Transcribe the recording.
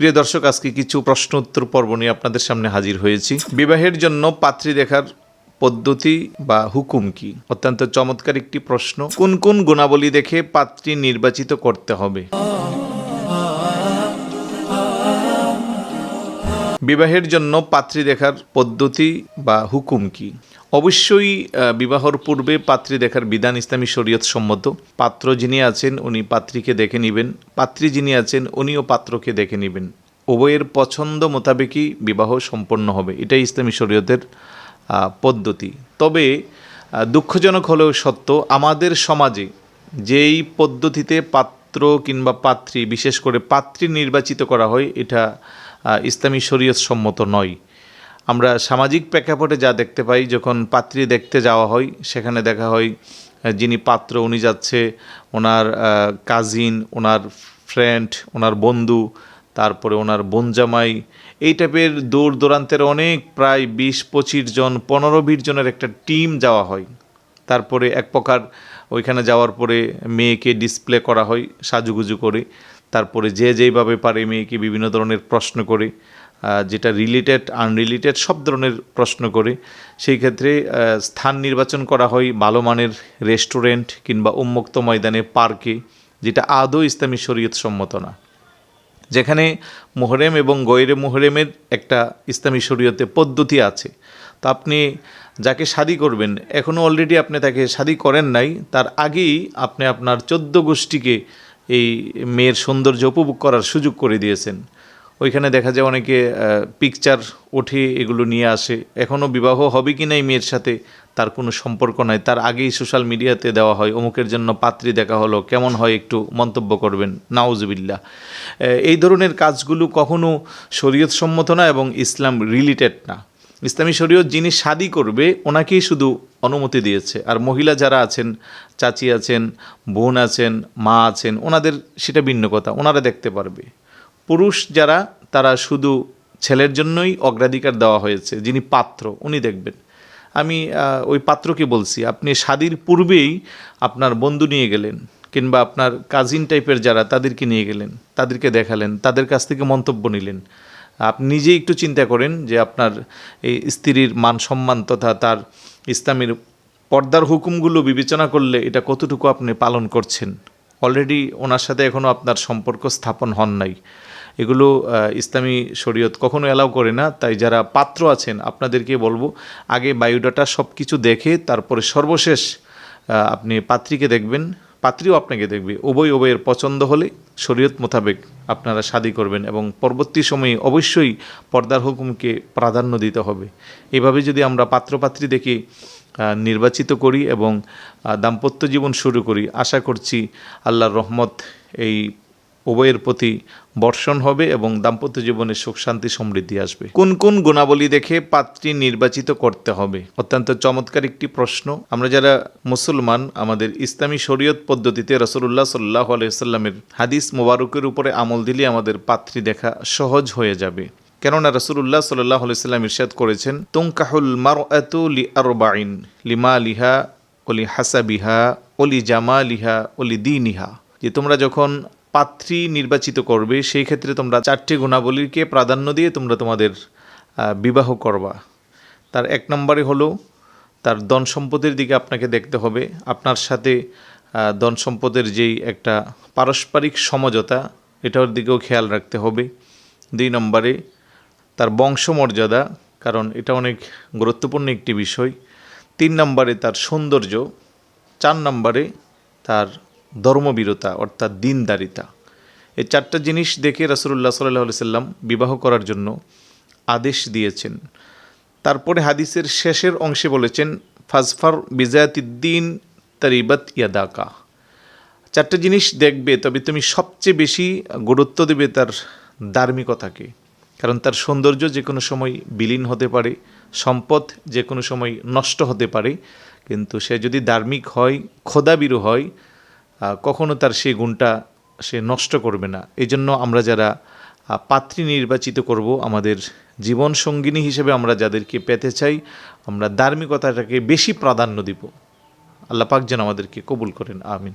প্রিয় দর্শক, আজকে কিছু প্রশ্ন উত্তর পর্ব নিয়ে আপনাদের সামনে হাজির হয়েছি। বিবাহের জন্য পাত্রী দেখার পদ্ধতি বা হুকুম কি? অত্যন্ত চমৎকার একটি প্রশ্ন। কোন কোন গুণাবলী দেখে পাত্রী নির্বাচিত করতে হবে? বিবাহের জন্য পাত্রী দেখার পদ্ধতি বা হুকুম কি? অবশ্যই বিবাহর পূর্বে পাত্রী দেখার বিধান ইসলামী শরীয়ত সম্মত। পাত্র যিনি আছেন উনি পাত্রীকে দেখে নেবেন, পাত্রী যিনি আছেন উনিও পাত্রকে দেখে নেবেন। উভয়ের পছন্দ মোতাবেকই বিবাহ সম্পন্ন হবে, এটাই ইসলামী শরীয়তের পদ্ধতি। তবে দুঃখজনক হলেও সত্য, আমাদের সমাজে যেই পদ্ধতিতে পাত্র কিংবা পাত্রী, বিশেষ করে পাত্রী নির্বাচিত করা হয়, এটা ইসলামী শরীয়ত সম্মত নয়। আমরা সামাজিক প্রেক্ষাপটে যা দেখতে পাই, যখন পাত্রী দেখতে যাওয়া হয় সেখানে দেখা হয় যিনি পাত্র উনি যাচ্ছে ওনার কাজিন, ওনার ফ্রেন্ড, ওনার বন্ধু, তারপরে ওনার বোনজামাই, এই টাইপের দূর দূরান্তের অনেক প্রায় 20-25 জন 15-20 জনের একটা টিম যাওয়া হয়। তারপরে এক প্রকার ওইখানে যাওয়ার পরে মেয়েকে ডিসপ্লে করা হয় সাজুগুজু করে। তারপরে যে যেইভাবে পারে মেয়েকে বিভিন্ন ধরনের প্রশ্ন করে, যেটা রিলেটেড আনরিলেটেড সব ধরনের প্রশ্ন করে। সেই ক্ষেত্রে স্থান নির্বাচন করা হয় ভালো মানের রেস্টুরেন্ট কিংবা উন্মুক্ত ময়দানে, পার্কে, যেটা আদৌ ইসলামী শরীয়ত সম্মত না। যেখানে মুহরম এবং গয়রে মুহরমের একটা ইসলামী শরীয়তে পদ্ধতি আছে। তো আপনি যাকে শাদী করবেন, এখনও অলরেডি আপনি তাকে শাদী করেন নাই, তার আগেই আপনি আপনার 14 গোষ্ঠীকে এই মেয়ের সৌন্দর্য উপভোগ করার সুযোগ করে দিয়েছেন। ওইখানে দেখা যায় অনেকে পিকচার ওঠে, এগুলো নিয়ে আসে। এখনও বিবাহ হবে কি না এই মেয়ের সাথে তার কোনো সম্পর্ক নাই, তার আগেই সোশ্যাল মিডিয়াতে দেওয়া হয় অমুকের জন্য পাত্রী দেখা হলো, কেমন হয় একটু মন্তব্য করবেন, নাউজুবিল্লাহ। এই ধরনের কাজগুলো কখনো শরীয়ত সম্মত না এবং ইসলাম রিলেটেড না। ইসলামী শরীয়ত যিনি শাদী করবে ওনাকেই শুধু অনুমতি দিয়েছে, আর মহিলা যারা আছেন, চাচি আছেন, বোন আছেন, মা আছেন, ওনাদের সেটা ভিন্ন কথা, ওনারা দেখতে পারবে। পুরুষ যারা, তারা শুধু ছেলের জন্যই অগ্রাধিকার দেওয়া হয়েছে, যিনি পাত্র উনি দেখবেন। আমি ওই পাত্রকে বলছি, আপনি শাদীর পূর্বেই আপনার বন্ধু নিয়ে গেলেন কিংবা আপনার কাজিন টাইপের যারা, তাদেরকে নিয়ে গেলেন, তাদেরকে দেখালেন, তাদের কাছ থেকে মন্তব্য নিলেন। আপনি নিজেই একটু চিন্তা করেন যে আপনার এই স্ত্রীর মান সম্মান তথা তার ইসলামের পর্দার হুকুমগুলো বিবেচনা করলে এটা কতটুকু আপনি পালন করছেন। অলরেডি ওনার সাথে এখনও আপনার সম্পর্ক স্থাপন হন নাই। এগুলো ইসলামী শরীয়ত কখনো অ্যালাউ করে না। তাই যারা পাত্র আছেন আপনাদেরকে বলবো, আগে বায়োডাটা সব কিছু দেখে তারপরে সর্বশেষ আপনি পাত্রীকে দেখবেন, পাত্রীও আপনাকে দেখবে। উভয়ের পছন্দ হলে শরীয়ত মোতাবেক আপনারা শাদী করবেন এবং পরবর্তী সময়ে অবশ্যই পর্দার হুকুমকে প্রাধান্য দিতে হবে। এভাবে যদি আমরা পাত্রপাত্রী দেখে নির্বাচিত করি এবং দাম্পত্য জীবন শুরু করি, আশা করছি আল্লাহর রহমত এই উভয়ের প্রতি বর্ষণ হবে এবং দাম্পত্য জীবনে সুখ শান্তি সমৃদ্ধি আসবে। কোন কোন গুণাবলী দেখে পাত্রী নির্বাচিত করতে হবে? অত্যন্ত চমৎকার একটি প্রশ্ন। আমরা যারা মুসলমান, আমাদের ইসলামী শরীয়ত পদ্ধতিতে রাসূলুল্লাহ সাল্লাল্লাহু আলাইহি ওয়াসাল্লামের হাদিস মোবারকের উপরে আমল দিলে আমাদের পাত্রী দেখা সহজ হয়ে যাবে। কেননা রাসূলুল্লাহ সাল্লাল্লাহু আলাইহি ওয়াসাল্লাম ইরশাদ করেছেন, তুনকাহুল মারআতু লিআরবাইন লিমালিহা ওয়া লিহাসাবিহা ওয়া লিজামালিহা ওয়া লিদীনিহা। যে তোমরা যখন পাত্রী নির্বাচিত করবে, সেই ক্ষেত্রে তোমরা 4টি গুণাবলীকে প্রাধান্য দিয়ে তোমরা তোমাদের বিবাহ করবা। তার 1 নম্বরে হলো তার ধন সম্পদের দিকে আপনাকে দেখতে হবে। আপনার সাথে ধন সম্পদের যেই একটা পারস্পরিক সমঝোতা, এটার দিকেও খেয়াল রাখতে হবে। 2 নম্বরে তার বংশমর্যাদা, কারণ এটা অনেক গুরুত্বপূর্ণ একটি বিষয়। 3 নম্বরে তার সৌন্দর্য। 4 নম্বরে তার ধর্মবীরতা অর্থাৎ দিনদারিতা। এই 4টা জিনিস দেখে রাসূলুল্লাহ সাল্লাল্লাহু আলাইহি সাল্লাম বিবাহ করার জন্য আদেশ দিয়েছেন। তারপরে হাদিসের শেষের অংশে বলেছেন, ফাজফার বিজাতিদ্দিন তারিবাত ইয়াদাকা। 4টা জিনিস দেখবে, তবে তুমি সবচেয়ে বেশি গুরুত্ব দেবে তার ধার্মিকতাকে, কারণ তার সৌন্দর্য যে কোনো সময় বিলীন হতে পারে, সম্পদ যে কোনো সময় নষ্ট হতে পারে, কিন্তু সে যদি ধার্মিক হয়, খোদাভীরু হয়, কখনো তার সেই গুণটা সে নষ্ট করবে না। এই জন্য আমরা যারা পাত্রী নির্বাচিত করব, আমাদের জীবন সঙ্গিনী হিসেবে আমরা যাদেরকে পেতে চাই, আমরা ধার্মিকতাটাকে বেশি প্রাধান্য দিব। আল্লাহ পাক যেন আমাদেরকে কবুল করেন, আমিন।